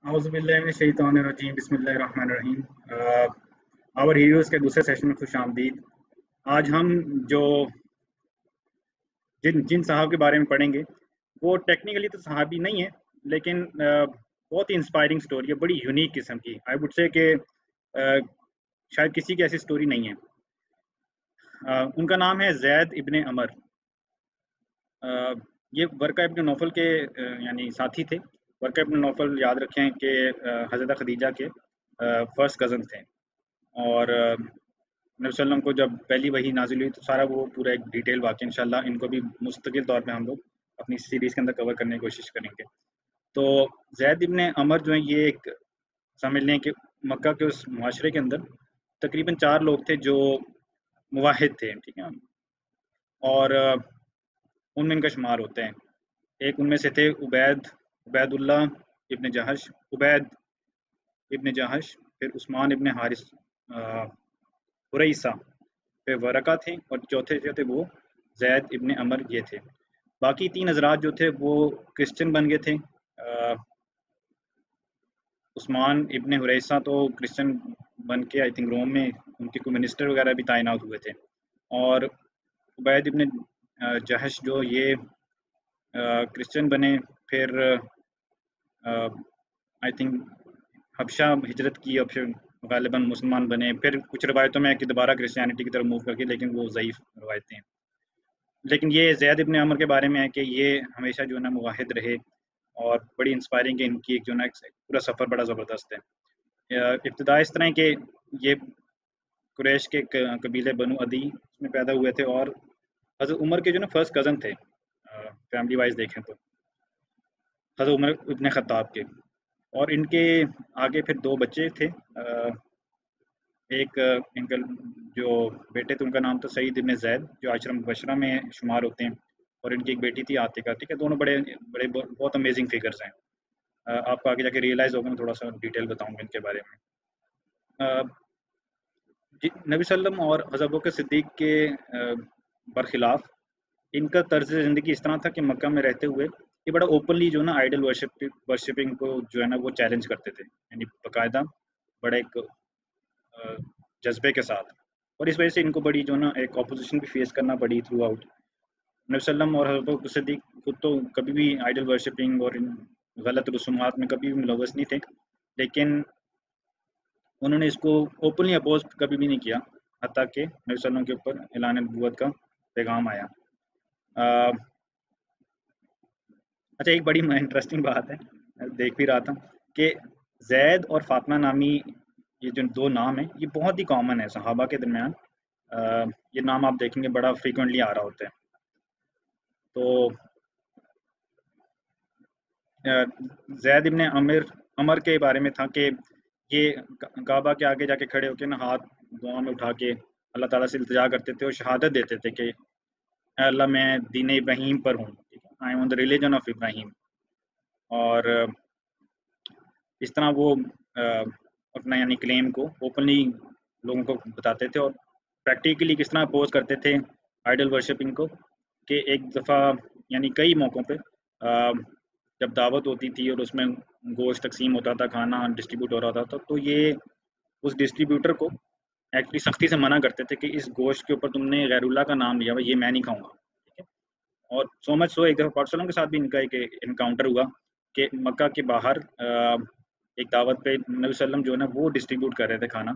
औज़ुबिल्लाहिमिनश्शैतानिर्रजीम बिस्मिल्लाहिर्रहमानिर्रहीम। Our heroes के दूसरे सेशन में खुश आमदीद। आज हम जो जिन जिन साहब के बारे में पढ़ेंगे वो टेक्निकली तो साहबी नहीं है, लेकिन बहुत ही इंस्पायरिंग स्टोरी है, बड़ी यूनिक किस्म की। आई वुड से कि शायद किसी की ऐसी स्टोरी नहीं है। उनका नाम है ज़ैद इब्ने अमर। ये वर्का इब्न नौफल के यानी साथी थे। वर्का इब्न नौफल याद रखें कि हज़रत खदीजा के फर्स्ट कज़न थे, और नबी वसल्लम को जब पहली वही नाजिल हुई तो सारा वो पूरा एक डिटेल वाक़या इंशाल्लाह इनको भी मुस्तकिल तौर पे हम लोग अपनी सीरीज़ के अंदर कवर करने की कोशिश करेंगे। तो ज़ैद इब्न अमर जो है ये एक समझ लें कि मक्का के उस मुआशरे के अंदर तकरीबन 4 लोग थे जो मुवाहिद थे, ठीक है? और उनमें इनका शुमार होते हैं। एक उनमें से थे उबैदुल्लाह इब्न जहश, उबैद इब्न जहश, फिर उस्मान इब्न हारिस, हुरैसा, फिर वरका थे, और चौथे जो थे वो ज़ैद इब्न अमर ये थे। बाकी 3 हज़रात जो थे वो क्रिश्चियन बन गए थे। उस्मान इब्न हुरैसा तो क्रिश्चियन बन के आई थिंक रोम में उनके कोई मिनिस्टर वगैरह भी तैनात हुए थे, और उबैद इब्न जहश जो ये क्रिश्चियन बने, फिर आई थिंक हबशा हिजरत की और फिर गालिबन मुसलमान बने। फिर कुछ रवायतों में है कि दोबारा क्रिश्चियनिटी की तरफ मूव करके, लेकिन वो ज़ईफ़ रवायतें हैं। लेकिन ये ज़ैद इब्न अमर के बारे में है कि ये हमेशा जो है ना मुवाहिद रहे, और बड़ी इंस्पायरिंग है इनकी एक जो ना पूरा सफ़र बड़ा ज़बरदस्त है। इब्तिदा इस तरह के ये कुरैश के कबीले बनु अदी में पैदा हुए थे, और हज़रत उमर के जो ना फर्स्ट कज़न थे फैमिली वाइज देखें तो, हज़रत उमर इब्न ख़त्ताब के। और इनके आगे फिर 2 बच्चे थे। एक इनका जो बेटे थे उनका नाम था सईद इब्न ज़ैद जो आशरा मुबशरा में शुमार होते हैं, और इनकी एक बेटी थी आतिका, ठीक है? दोनों बड़े बड़े बहुत अमेजिंग फिगर्स हैं। आपको आगे जाके रियलाइज़ होगा, मैं थोड़ा सा डिटेल बताऊंगा इनके बारे में। नबी सल्लम और हज़रत अबू बकर सिद्दीक़ के बरखिलाफ़ इनका तर्ज़ ज़िंदगी इस तरह था कि मक्का में रहते हुए ये बड़ा ओपनली जो ना आइडल वर्शिपिंग को जो है ना वो चैलेंज करते थे, यानी बाकायदा बड़ा एक जज्बे के साथ। और इस वजह से इनको बड़ी जो ना एक ऑपोजिशन भी फेस करना पड़ी थ्रू आउट। नबी सल्लम और हज़रत अबू बकर सिद्दीक़ खुद तो कभी भी आइडल वर्शिपिंग और इन गलत रसूमात में कभी भी मुलव्वस नहीं थे, लेकिन उन्होंने इसको ओपनली अपोज कभी भी नहीं किया, हत्ता कि नबी सल्लम के ऊपर ऐलान नबूवत का पैगाम आया। अच्छा, एक बड़ी इंटरेस्टिंग बात है, देख भी रहा था कि ज़ैद और फातिमा नामी ये जो 2 नाम हैं ये बहुत ही कॉमन है सहाबा के दरमियान। ये नाम आप देखेंगे बड़ा फ्रीक्वेंटली आ रहा होता है। तो ज़ैद इब्न अमर के बारे में था कि ये काबा के आगे जाके खड़े होकर ना हाथ दुआ में उठा के अल्लाह ताला से इल्तिजा करते थे और शहादत देते थे कि अल्लाह मैं दीन इब्राहीम पर हूँ, I am on the religion of Ibrahim. और इस तरह वो अपना यानी क्लेम को ओपनली लोगों को बताते थे, और प्रैक्टिकली किस तरह अपोज करते थे आइडल वर्शिपिंग को, कि एक दफ़ा यानी कई मौक़ों पे जब दावत होती थी और उसमें गोश्त तकसीम होता था, खाना डिस्ट्रीब्यूट हो रहा था, तो ये उस डिस्ट्रीब्यूटर को एक्चुअली सख्ती से मना करते थे कि इस गोश्त के ऊपर तुमने गैरुल्लाह का नाम लिया हुआ, ये मैं नहीं खाऊंगा, ठीक है? और सो मच सो एक दफ़ा प्रॉफेट सल्लल्लाहु अलैहि वसल्लम के साथ भी इनका एक इनकाउंटर हुआ कि मक्का के बाहर एक दावत पे नबी सल्लम जो है ना वो डिस्ट्रीब्यूट कर रहे थे खाना।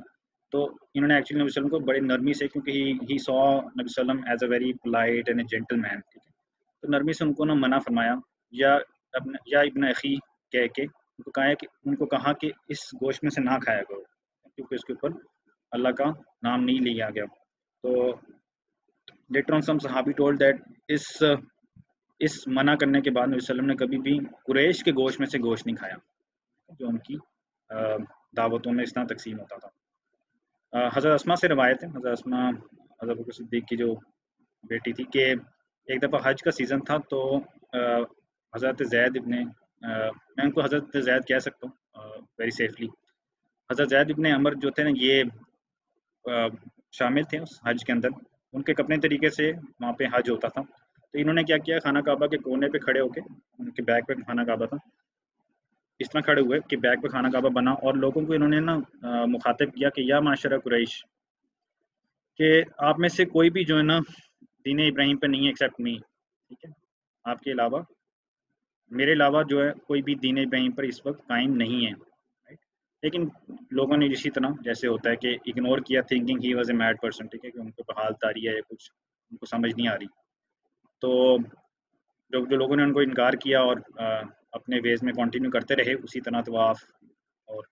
तो इन्होंने एक्चुअली नबी सल्लम को बड़ी नरमी से, क्योंकि ही सॉ नबी सल्लम as a very polite and a gentleman, ठीक है? तो नरमी से उनको ना मना फरमाया, या इब्न अखी कह के उनको कहा कि इस गोश्त में से ना खाया करो, क्योंकि इसके ऊपर अल्लाह का नाम नहीं लिया गया। तो लेटर ऑन सम सहाबी टोल्ड दैट इस मना करने के बाद नबी सल्लम ने कभी भी कुरैश के गोश्त में से गोश्त नहीं खाया जो उनकी दावतों में इस तरह तकसीम होता था। हज़रत अस्मा से रवायत है, हज़रत अस्मा हज़रत अबू बकर सिद्दीक़ की जो बेटी थी, कि एक दफ़ा हज का सीज़न था, तो हज़रत ज़ैद इब्ने मैं उनको हज़रत ज़ैद कह सकता हूँ वेरी सेफली। हज़रत ज़ैद इब्ने अमर जो थे ना ये शामिल थे उस हज के अंदर। उनके अपने तरीके से वहाँ पे हज होता था, तो इन्होंने क्या किया, खाना काबा के कोने पे खड़े होके, उनके बैक पे खाना काबा था, इस तरह खड़े हुए कि बैक पे खाना काबा बना, और लोगों को इन्होंने ना मुखातिब किया कि या माशरा कुरैश, कि आप में से कोई भी जो है ना दीन इब्राहिम पे नहीं है एक्सेप्ट मी, ठीक है, आपके अलावा, मेरे अलावा जो है कोई भी दीन इब्राहिम पर इस वक्त कायम नहीं है, राइट। लेकिन लोगों ने इसी तरह जैसे होता है कि इग्नोर किया, thinking he was a mad person, ठीक है, कि उनको हाल तारी है या कुछ उनको समझ नहीं आ रही। तो जो जो लोगों ने उनको इनकार किया और अपने वेज में कंटिन्यू करते रहे उसी तरह तवाफ़ और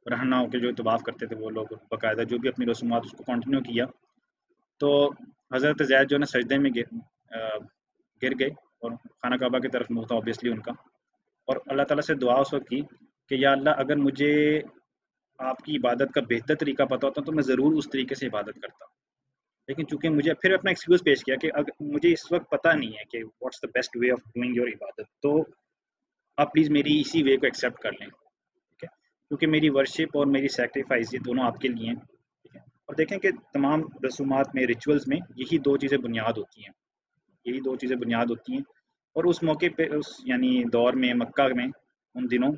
रहना होकर जो तवाफ़ करते थे वो लोग बाकायदा जो भी अपनी रसूमात उसको कंटिन्यू किया। तो हज़रत ज़ैद जो है ना सजदे में गिर गए और खाना काबा की तरफ मुँह था ऑब्वियसली उनका, और अल्लाह ताला से दुआ उस वक्त की कि या अल्लाह अगर मुझे आपकी इबादत का बेहतर तरीका पता होता तो मैं ज़रूर उस तरीके से इबादत करता। लेकिन चूँकि मुझे फिर अपना एक्सक्यूज़ पेश किया कि अग मुझे इस वक्त पता नहीं है कि what's the best way of doing your इबादत, तो आप प्लीज़ मेरी इसी वे को एक्सेप्ट कर लें, ठीक है? क्योंकि मेरी वर्शिप और मेरी सैक्रिफाइस ये दोनों आपके लिए हैं, ठीक है? और देखें कि तमाम रसूमात में, रिचुअल्स में यही 2 चीज़ें बुनियाद होती हैं, यही 2 चीज़ें बुनियाद होती हैं। और उस मौके पे उस यानी दौर में मक्का में उन दिनों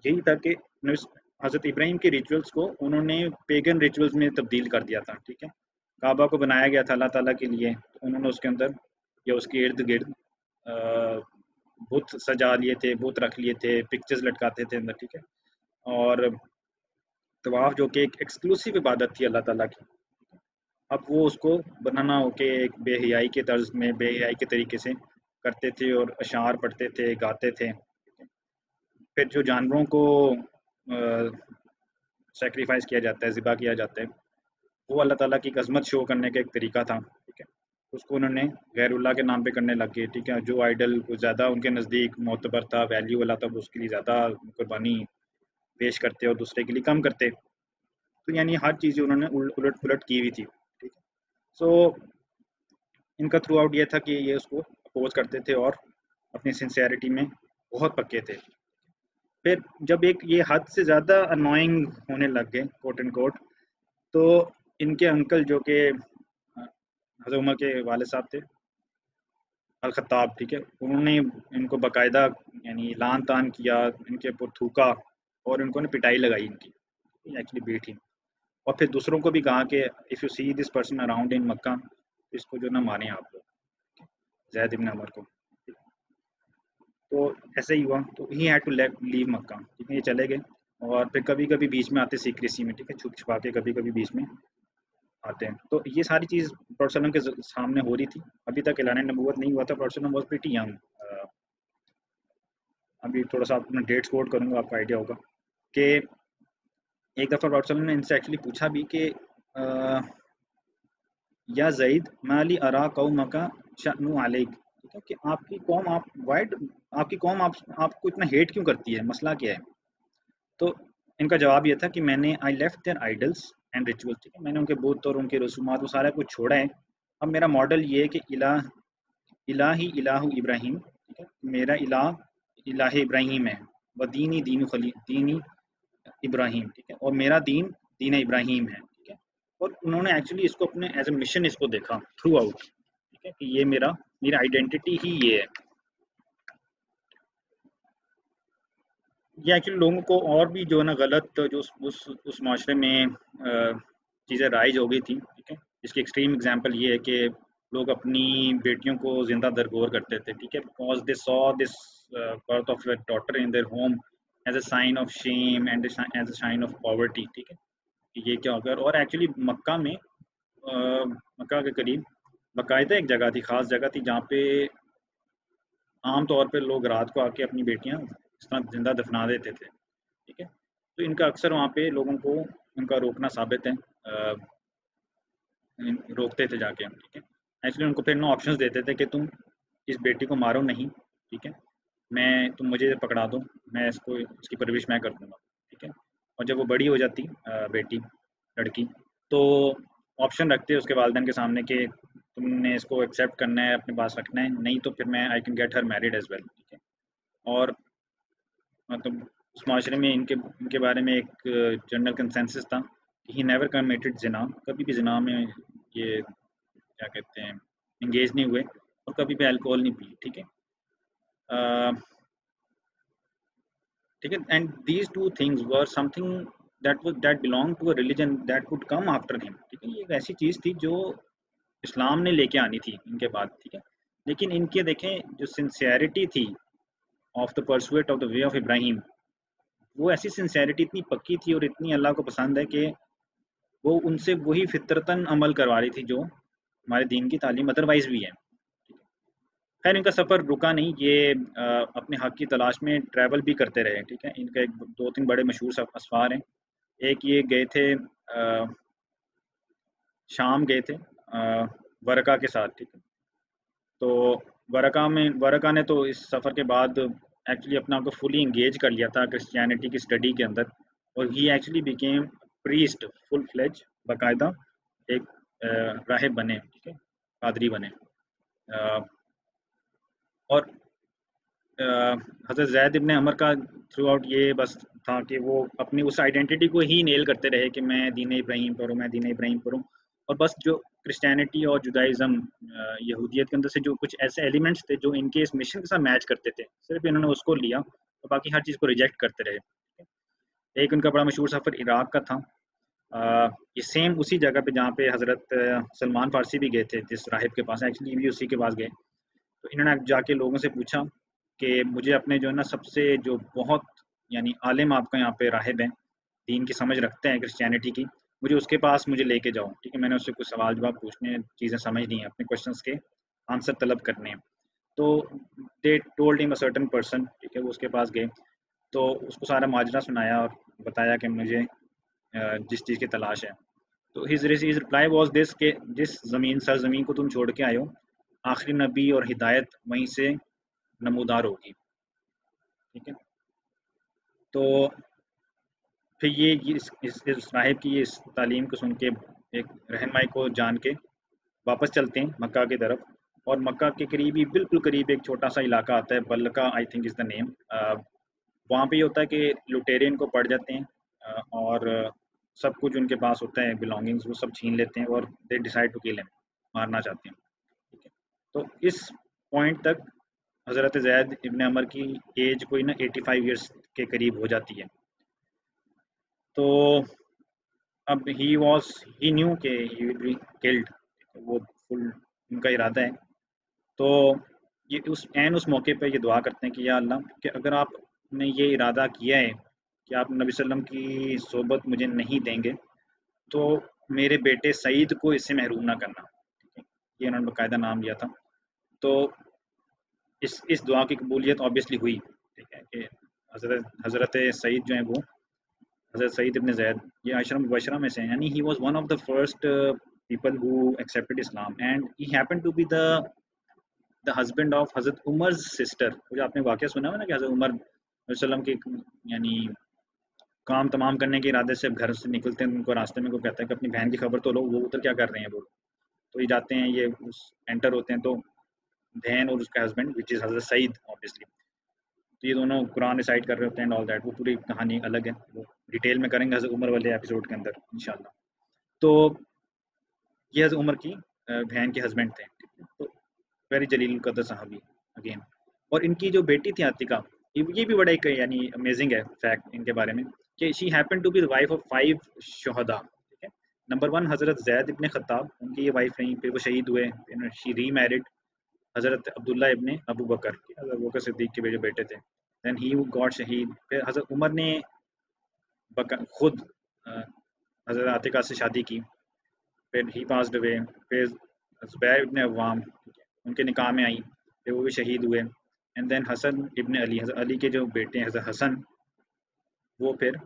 यही था कि हज़रत इब्राहिम के रिचुअल्स को उन्होंने पेगन रिचुअल्स में तब्दील कर दिया था, ठीक है? काबा को बनाया गया था अल्लाह ताला के लिए, तो उन्होंने उसके अंदर या उसके इर्द-गिर्द बुत सजा लिए थे, बुत रख लिए थे, पिक्चर्स लटकाते थे अंदर, ठीक है? और तवाफ़ जो कि एक एक्सक्लूसिव इबादत थी अल्लाह ताला की, अब वो उसको बनाना हो के एक बेहयाई के तर्ज में, बेहयाई के तरीके से करते थे और अशार पढ़ते थे, गाते थे। फिर जो जानवरों को सैक्रिफाइस किया जाता है, ज़िबा किया जाता है, वो अल्लाह ताला की अज़मत शो करने का एक तरीका था, ठीक है। उसको उन्होंने गैरुल्लाह के नाम पे करने लग गए, ठीक है। जो आइडल को ज़्यादा उनके नज़दीक मोतबर था, वैल्यू वाला था, वो उसके लिए ज़्यादा कुर्बानी पेश करते और दूसरे के लिए कम करते। तो यानी हर चीज़ उन्होंने उलट-पुलट की हुई थी, ठीक है। सो इनका थ्रू आउट ये था कि ये उसको अपोज़ करते थे और अपनी सिंसियरिटी में बहुत पक्के थे। फिर जब एक ये हद से ज़्यादा अननोइंग होने लग गए कोट एंड कोट, तो इनके अंकल जो कि हज़रत उमर के वालिद साहब थे, अल खत्ताब, ठीक है, उन्होंने इनको बाकायदा यानी लान-तान किया, इनके ऊपर थूका और इनको ना पिटाई लगाई इनकी, एक्चुअली बेट ही। और फिर दूसरों को भी कहा कि if you see this person around in Mecca, इसको जो ना मारें आप लोग, ज़ैद इब्न अमर को। तो ऐसे ही हुआ, तो ही हैड टू लीव मक्का, ठीक है, ये चले गए। और फिर कभी-कभी बीच में आते सीक्रेसी में, ठीक है, छुप-छुपा के कभी-कभी बीच में आते हैं। तो ये सारी चीज़ प्रॉफेट सल्लल्लाहु अलैहि वसल्लम के सामने हो रही थी। अभी तक ऐलान नबूवत नहीं हुआ था, प्रॉफेट सल्लल्लाहु अलैहि वसल्लम वाज़ प्रीटी यंग। अभी थोड़ा-सा अपना डेट्स कोट करूँगा, आपको आइडिया होगा कि एक दफ़ा प्रॉफेट सल्लल्लाहु अलैहि वसल्लम ने इनसे एक्चुअली पूछा भी कि या ज़ैद मा ली अरा कौमका शअनु अलैक, ठीक है, कि आपकी कौम आपकी कौम आपको इतना हेट क्यों करती है, मसला क्या है? तो इनका जवाब ये था कि मैंने I left there idols and rituals, ठीक है, मैंने उनके बुत और उनके रसूमात वो सारा कुछ छोड़ा है। अब मेरा मॉडल ये है कि इलाही इलाहु इब्राहिम, ठीक है, मेरा इलाह इब्राहिम है, व दीनी दीनी इब्राहिम, ठीक है, और मेरा दीन दीन इब्राहिम है, ठीक है। और उन्होंने एक्चुअली इसको अपने एज ए मिशन इसको देखा थ्रू आउट, ठीक है, कि ये मेरी आइडेंटिटी ही ये है। ये एक्चुअली लोगों को और भी जो है ना गलत जो उस माशरे में चीज़ें राइज हो गई थी, ठीक है। इसकी एक्सट्रीम एग्जांपल ये है कि लोग अपनी बेटियों को जिंदा दरगोर करते थे, ठीक है, because they saw this birth of your daughter in their home as a sign of shame and as a sign of poverty, ठीक है, कि ये क्या होगा। और एक्चुअली मक्का में मक्का के करीब बाकायदा एक जगह थी, ख़ास जगह थी, जहाँ पे आम तौर पे लोग रात को आके अपनी बेटियां इस तरह जिंदा दफना देते थे, ठीक है। तो इनका अक्सर वहाँ पे लोगों को उनका रोकना साबित है, रोकते थे जाके, ठीक है। एक्चुअली उनको फिर ना ऑप्शंस देते थे कि तुम इस बेटी को मारो नहीं, ठीक है, तुम मुझे पकड़ा दो, मैं इसकी परवरिश मैं कर दूंगा, ठीक है। और जब वो बड़ी हो जाती बेटी लड़की, तो ऑप्शन रखते उसके वालिदैन के सामने कि तुमने इसको एक्सेप्ट करना है, अपने पास रखना है, नहीं तो फिर मैं I can get her married as well, ठीक है। और मतलब उस माशरे में इनके इनके बारे में एक जनरल कंसेंसस था कि ही नेवर कमिटेड जिना, कभी भी जिना में ये क्या कहते हैं इंगेज नहीं हुए, और कभी भी अल्कोहल नहीं पी, ठीक है। ٹھیک ہے. And these two things were some thing that belonged to a religion that would come after him. ٹھیک ہے, یہ ایک ایسی چیز تھی جو اسلام نے لے کے آنی تھی ان کے بعد. ٹھیک ہے, لیکن ان کے دیکھیں جو سنسیئرٹی تھی of the pursuit of the way of ابراہیم, وہ ایسی سنسیئرٹی اتنی پکی تھی اور اتنی اللہ کو پسند ہے کہ وہ ان سے وہی فطرتاً عمل کروا رہی تھی جو ہمارے دین کی تعلیم ادروائز بھی ہے. خیر ان کا سفر رکا نہیں, یہ اپنے حق کی تلاش میں ٹریول بھی کرتے رہے. ٹھیک ہے, ان کا ایک دو تین بڑے مشہور اسفار ہیں. ایک یہ گئے تھے شام گئے تھے ورقہ کے ساتھ. ٹھیک ہے, تو ورقہ نے تو اس سفر کے بعد ایکچولی اپنا آپ کو فلی انگیج کر لیا تھا کرسچینٹی کی اسٹڈی کے اندر, اور ہی ایکچولی بیکیم پریسٹ فل فلیج, باقاعدہ ایک راہب بنے. ٹھیک ہے, پادری بنے. اور حضرت زید ابن عمر کا تھرو آؤٹ یہ بس تھا کہ وہ اپنی اس آئیڈینٹی کو ہی نیل کرتے رہے کہ میں دین ابراہیم پر ہوں, میں دین ابراہیم پر ہوں. اور بس جو کرسچینٹی اور جدائزم یہودیت کے اندر سے جو کچھ ایسے ایلیمنٹس تھے جو ان کے اس مشن کے ساتھ میچ کرتے تھے, صرف انہوں نے اس کو لیا اور باقی ہر چیز کو ریجیکٹ کرتے رہے. ایک ان کا بڑا مشہور سفر عراق کا تھا. یہ سیم اسی جگہ پہ جہاں پہ حضرت سلمان فارسی بھی گئے تھے, جس راہب کے پاس, ایکچولی بھی اسی کے پاس گئے. تو انہوں نے جا کے لوگوں سے پوچھا کہ مجھے اپنے جو ہے نا سب سے جو بہت یعنی عالم آپ کا یہاں پہ راہب ہیں, دین کی سمجھ رکھتے ہیں کرسچینٹی کی, مجھے اس کے پاس مجھے لے کے جاؤ. ٹھیک ہے, میں نے اس سے کچھ سوال جواب پوچھنے ہیں, چیزیں سمجھنی ہیں, اپنے کوشچنس کے آنسر طلب کرنے ہیں. تو they told him a certain person. ٹھیک ہے, وہ اس کے پاس گئے تو اس کو سارا ماجرا سنایا اور بتایا کہ مجھے جس چیز کی تلاش ہے. تو ہز رپلائی واز دس کہ جس سرزمین کو تم چھوڑ کے آئے ہو, آخری نبی اور ہدایت وہیں سے نمودار ہوگی. ٹھیک ہے, تو پھر یہ اس راہب کی اس تعلیم کو سن کے ایک رہنمائی کو جان کے واپس چلتے ہیں مکہ کی طرف. اور مکہ کے قریبی بالکل قریب ایک چھوٹا سا علاقہ آتا ہے, بلکہ آئی تھنک از دا نیم. وہاں پہ یہ ہوتا ہے کہ لوٹیرین کو پڑ جاتے ہیں اور سب کچھ ان کے پاس ہوتا ہے, بلانگنگز وہ سب چھین لیتے ہیں, اور دے ڈیسائیڈ ٹو کل ہم, مارنا چاہتے ہیں. ٹھیک ہے, تو اس پوائنٹ تک حضرت زید ابن عمر کی ایج کوئی نا 85 ایئرس کے قریب ہو جاتی ہے. تو اب ہی نیو کہ ہی ول بی کلڈ, وہ فل ان کا ارادہ ہے. تو یہ اس موقع پہ یہ دعا کرتے ہیں کہ یا اللہ, کہ اگر آپ نے یہ ارادہ کیا ہے کہ آپ نبی صلی اللہ علیہ وسلم کی صحبت مجھے نہیں دیں گے, تو میرے بیٹے سعید کو اس سے محروم نہ کرنا. یہ انہوں نے باقاعدہ نام لیا تھا. تو اس دعا کی قبولیت آبویسلی ہوئی. ٹھیک ہے, کہ حضرت سعید جو ہیں وہ حضرت سعید ابن زید یہ عشرہ مبشرہ میں سے ہیں, یعنی he was one of the first people who accepted Islam, and he happened to be the husband of حضرت عمر's sister. جو آپ نے واقعہ سنا ہوا نا کہ حضرت عمر علیہ وسلم کی یعنی کام تمام کرنے کے ارادے سے گھر سے نکلتے ہیں, ان کو راستے میں کو کہتا ہے کہ اپنی بہن کی خبر تو لو, وہ ادھر کیا کر رہے ہیں. وہ تو یہ جاتے ہیں, یہ انٹر ہوتے ہیں, تو بہن اور اس کا ہسبینڈ وچ از حضرت سعید obviously, تو یہ دونوں قرآن ریسائٹ کر رہے ہوتے ہیں آل دیٹ. وہ پوری کہانی الگ ہے, وہ ڈیٹیل میں کریں گے حضرت عمر والے ایپیسوڈ کے اندر انشاءاللہ. تو یہ حضرت عمر کی بہن کے ہسبینڈ تھے. تو ویری جلیل القدر صحابی اگین. اور ان کی جو بیٹی تھی عاتقہ, یہ بھی بڑا ایک یعنی امیزنگ ہے فیکٹ ان کے بارے میں, کہ she happen to be the wife of 5 شہداء. ٹھیک ہے, نمبر 1 حضرت زید ابن خطاب, ان کی یہ وائف رہیں, پھر وہ شہید ہوئے. شی ری میرڈ حضرت عبداللہ ابن ابو بکر, حضرت ابو بکر صدیق کے جو بیٹے تھے. دین ہی گاٹ شہید. پھر حضرت عمر نے خود حضرت عاتقہ سے شادی کی, پھر ہی پاسڈ اوے. پھر زبیر ابن عوام ان کے نکاح میں آئیں, پھر وہ بھی شہید ہوئے. اینڈ دین حسن ابن علی, حضرت علی کے جو بیٹے ہیں حضرت حسن, وہ پھر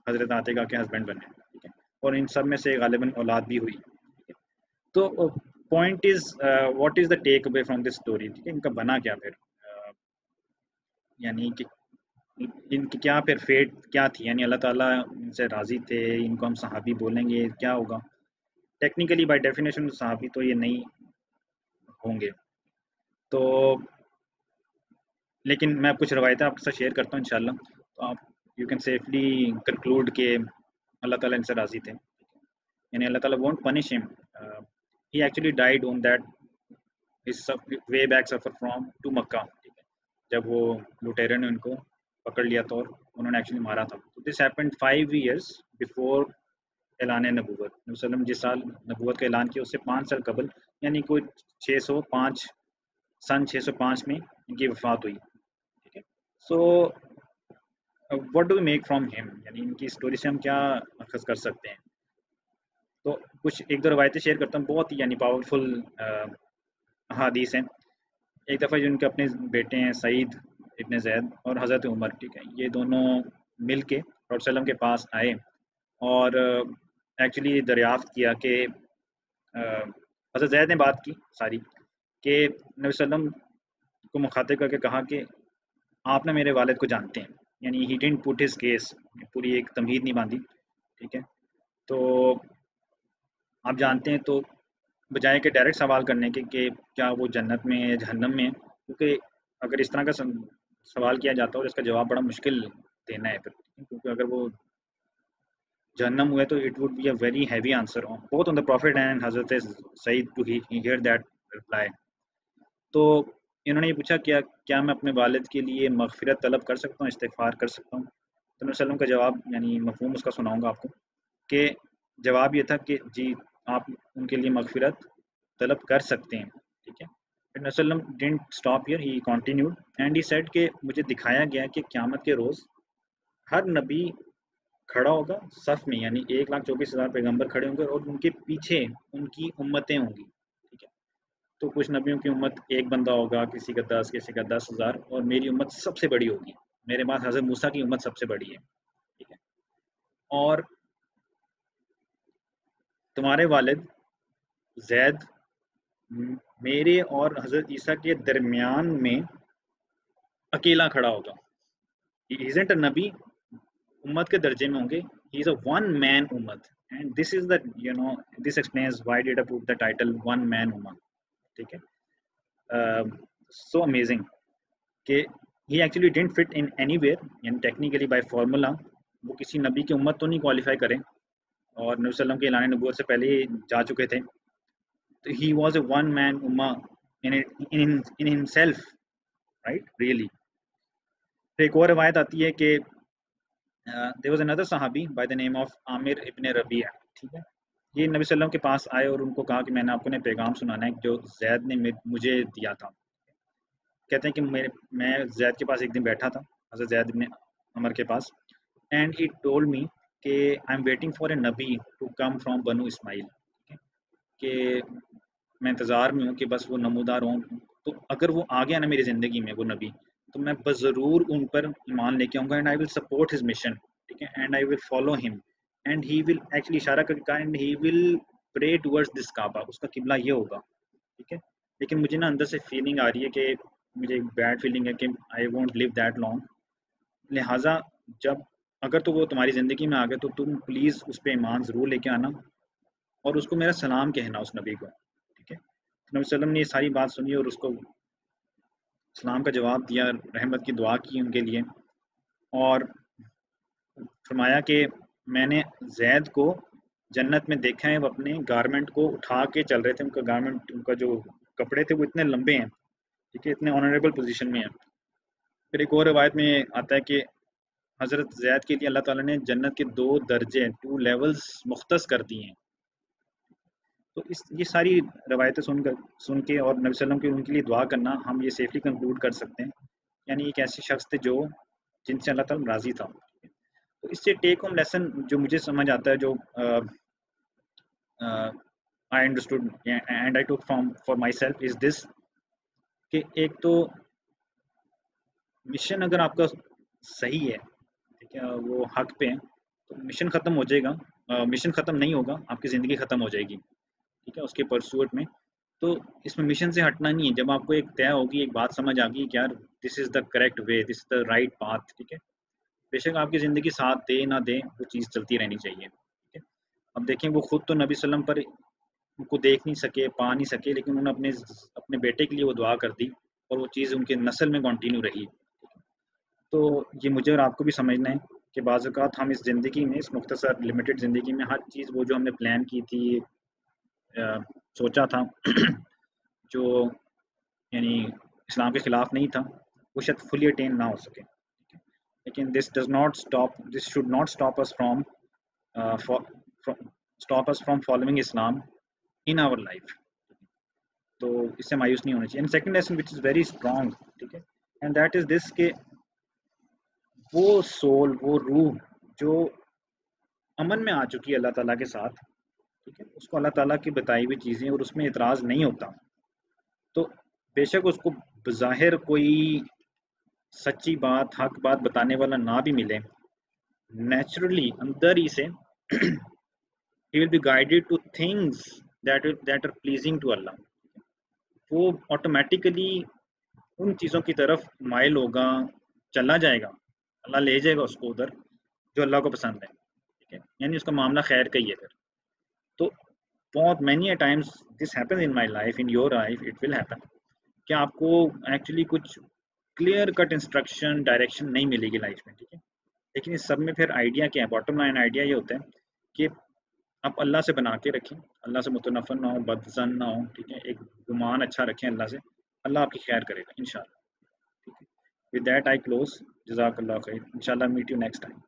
حضرت عاتقہ کے ہسبینڈ بنے. ٹھیک ہے, اور ان سب میں سے غالباً اولاد بھی ہوئی. تو point is what is the take away from this story. ٹھیک ہے, ان کا بنا کیا پھر, یعنی کہ ان کی کیا پھر فیٹ کیا تھی, یعنی اللہ تعالیٰ ان سے راضی تھے, ان کو ہم صحابی بولیں گے, کیا ہوگا. ٹیکنیکلی بائی ڈیفینیشن صحابی تو یہ نہیں ہوں گے. تو لیکن میں کچھ روایتیں آپ کے ساتھ شیئر کرتا ہوں انشاءاللہ, تو آپ یو کین سیفلی کنکلوڈ کہ اللہ تعالیٰ ان سے راضی تھے. یعنی اللہ تعالیٰ won't punish him. He actually died on that his way back suffer from to Makkah. جب وہ لٹیرے نے ان کو پکڑ لیا تھا اور انہوں نے ایکچولی مارا تھا. تو دس ہیپنڈ 5 years بفور اعلان نبوت. نبی وسلم جس سال نبوت کا اعلان کیا اس سے 5 سال قبل یعنی کوئی 605 سن 605 میں ان کی وفات ہوئی. ٹھیک ہے. So what do make from ہم, یعنی ان کی اسٹوری سے ہم کیا اخذ کر سکتے ہیں. تو کچھ ایک دو روایتیں شیئر کرتا ہوں, بہت ہی یعنی پاورفل احادیث ہیں. ایک دفعہ جو ان کے اپنے بیٹے ہیں سعید ابن زید اور حضرت عمر, ٹھیک ہے, یہ دونوں مل کے پروفیٹ صلی اللہ علیہ وسلم کے پاس آئے اور ایکچولی دریافت کیا کہ حضرت زید نے بات کی ساری کہ نبی صلی اللہ علیہ وسلم کو مخاطب کر کے کہا کہ آپ نے میرے والد کو جانتے ہیں, یعنی he didn't put his case, پوری ایک تمہید نہیں باندھی. ٹھیک ہے. تو آپ جانتے ہیں, تو بجائے کہ ڈائریکٹ سوال کرنے کے کہ کیا وہ جنت میں ہے جہنم میں ہے, کیونکہ اگر اس طرح کا سوال کیا جاتا ہے اور اس کا جواب بڑا مشکل دینا ہے پھر, کیونکہ اگر وہ جہنم ہوئے تو it would be a very heavy answer both on the prophet and حضرت Saeed to hear that reply. تو انہوں نے یہ پوچھا کیا میں اپنے والد کے لیے مغفرت طلب کر سکتا ہوں, استغفار کر سکتا ہوں. تو نبی صلی اللہ علیہ وسلم کا جواب, یعنی مفہوم اس کا سناؤں گا آپ کو, کہ جواب یہ تھا کہ جی آپ ان کے لیے مغفرت طلب کر سکتے ہیں. ٹھیک ہے. نبی صلی اللہ علیہ وسلم didn't stop here, he continued and he said کہ مجھے دکھایا گیا کہ قیامت کے روز ہر نبی کھڑا ہوگا صف میں, یعنی 1,24,000 پیغمبر کھڑے ہوں گے اور ان کے پیچھے ان کی امتیں ہوں گی. ٹھیک ہے. تو کچھ نبیوں کی امت ایک بندہ ہوگا, کسی کا 10, کسی کا 10,000, اور میری امت سب سے بڑی ہوگی. میرے بعد حضرت موسیٰ کی امت سب سے بڑی ہے. ٹھیک ہے. اور تمہارے والد زید میرے اور حضرت عیسیٰ کے درمیان میں اکیلا کھڑا ہوگا. He isn't a نبی, امت کے درجے میں ہوں گے. He is a one man امت, and this is the, this explains why did I put the title one man امت. ٹھیک ہے. So amazing کہ he actually didn't fit in anywhere, یعنی technically by formula وہ کسی نبی کی امت تو نہیں کوالیفائی کرے, اور نبی صلی اللہ علیہ وسلم کے اعلان نبوت سے پہلے ہی جا چکے تھے. تو he was a one man امہ in himself, right, really. ایک اور روایت آتی ہے کہ there was another صحابی by the name of عامر ابن ربیع. ٹھیک ہے. یہ نبی صلی اللہ علیہ وسلم کے پاس آئے اور ان کو کہا کہ میں نے آپ کو نے پیغام سنانا ہے جو زید نے مجھے دیا تھا. کہتے ہیں کہ میں زید کے پاس ایک دن بیٹھا تھا, حضرت زید ابن عمر کے پاس, اینڈ ہی ٹولڈ می کہ I am waiting for a نبی ٹو کم فرام بنو اسماعیل, کہ میں انتظار میں ہوں کہ بس وہ نمودار ہوں, تو اگر وہ آ گیا نا میری زندگی میں وہ نبی, تو میں بس ضرور ان پر ایمان لے کے آؤں گا, and I will support his mission. ٹھیک ہے. And I will follow him, and he will actually اشارہ کر کے اینڈ ہی ول پرے ٹورڈز دس کعبہ, اس کا قبلہ یہ ہوگا. ٹھیک ہے. لیکن مجھے نا اندر سے فیلنگ آ رہی ہے کہ مجھے ایک بیڈ فیلنگ ہے کہ I won't leave that long, لہٰذا جب اگر تو وہ تمہاری زندگی میں آ گئے تو تم پلیز اس پہ ایمان ضرور لے کے آنا اور اس کو میرا سلام کہنا, اس نبی کو. ٹھیک ہے. نبی صلی اللہ علیہ وسلم نے یہ ساری بات سنی اور اس کو سلام کا جواب دیا, رحمت کی دعا کی ان کے لیے, اور فرمایا کہ میں نے زید کو جنت میں دیکھا ہے, وہ اپنے گارمنٹ کو اٹھا کے چل رہے تھے, ان کا گارمنٹ, ان کا جو کپڑے تھے وہ اتنے لمبے ہیں. ٹھیک ہے. اتنے آنریبل پوزیشن میں ہیں. پھر ایک اور روایت میں آتا ہے کہ حضرت زید کے لیے اللہ تعالیٰ نے جنت کے 2 درجے 2 لیولز مختص کر دیے ہیں. تو یہ ساری روایتیں سن کے اور نبی صلی اللہ علیہ وسلم کے ان کے لیے دعا کرنا, ہم یہ سیفلی کنکلوڈ کر سکتے ہیں, یعنی ایک ایسے شخص تھے جو جن سے اللہ تعالیٰ راضی تھا. تو اس سے ٹیک ہوم لیسن جو مجھے سمجھ آتا ہے, جو آئی انڈرسٹوڈ اینڈ آئی ٹوک فار مائی سیلف از دس, کہ ایک تو مشن اگر آپ کا صحیح ہے, ٹھیک ہے, وہ حق پہ ہے, تو مشن ختم ہو جائے گا, مشن ختم نہیں ہوگا, آپ کی زندگی ختم ہو جائے گی. ٹھیک ہے. اس کے پرسوٹ میں تو اس میں مشن سے ہٹنا نہیں ہے. جب آپ کو ایک طے ہوگی, ایک بات سمجھ آ گئی کہ یار this is the correct way, this is the right path. ٹھیک ہے. بے شک آپ کی زندگی ساتھ دے نہ دے, وہ چیز چلتی رہنی چاہیے. ٹھیک ہے. اب دیکھیں وہ خود تو نبی صلی اللہ علیہ وسلم پر ان کو دیکھ نہیں سکے, پا نہیں سکے, لیکن انہوں نے اپنے بیٹے کے لیے وہ دعا کر دی اور وہ چیز ان کے نسل میں کنٹینیو رہی. تو یہ مجھے اور آپ کو بھی سمجھنا ہے کہ بعض اوقات ہم اس زندگی میں, اس مختصر لمیٹڈ زندگی میں, ہر چیز وہ جو ہم نے پلان کی تھی, سوچا تھا, جو یعنی اسلام کے خلاف نہیں تھا, وہ شاید فلی اٹین نہ ہو سکے. लेकिन this should not stop us from following Islam in our life. तो इससे मायूस नहीं होना चाहिए. And second lesson which is very strong, ठीक है, एंड दैट इज़ दिस के वो सोल, वो रूह जो अमन में आ चुकी है अल्लाह ताला के साथ, ठीक है, उसको अल्लाह ताला की बताई हुई चीज़ें और उसमें इतराज़ नहीं होता, तो बेशक उसको बज़ाहिर कोई सच्ची बात, हक बात बताने वाला ना भी मिले, नेचुरली अंदर ही से he will be guided to things that are pleasing to Allah. वो ऑटोमेटिकली उन चीज़ों की तरफ माइल होगा, चला जाएगा, अल्लाह ले जाएगा उसको उधर जो अल्लाह को पसंद है, ठीक है, यानी उसका मामला खैर का ही है फिर. तो बहुत many a times this happens in my life, in your life it will happen कि आपको एक्चुअली कुछ क्लियर कट इंस्ट्रक्शन, डायरेक्शन नहीं मिलेगी लाइफ में, ठीक है, लेकिन इस सब में फिर आइडिया क्या है, बॉटम लाइन आइडिया ये होता है कि आप अल्लाह से बना के रखें, अल्लाह से मुतनफ़र ना हो, बदज़न ना हो, ठीक है, एक गुमान अच्छा रखें अल्लाह से, अल्लाह आपकी खैर करेगा इंशाल्लाह, ठीक है. With that I close. जज़ाकल्लाह खैर. इंशाल्लाह मीट यू नेक्स्ट टाइम.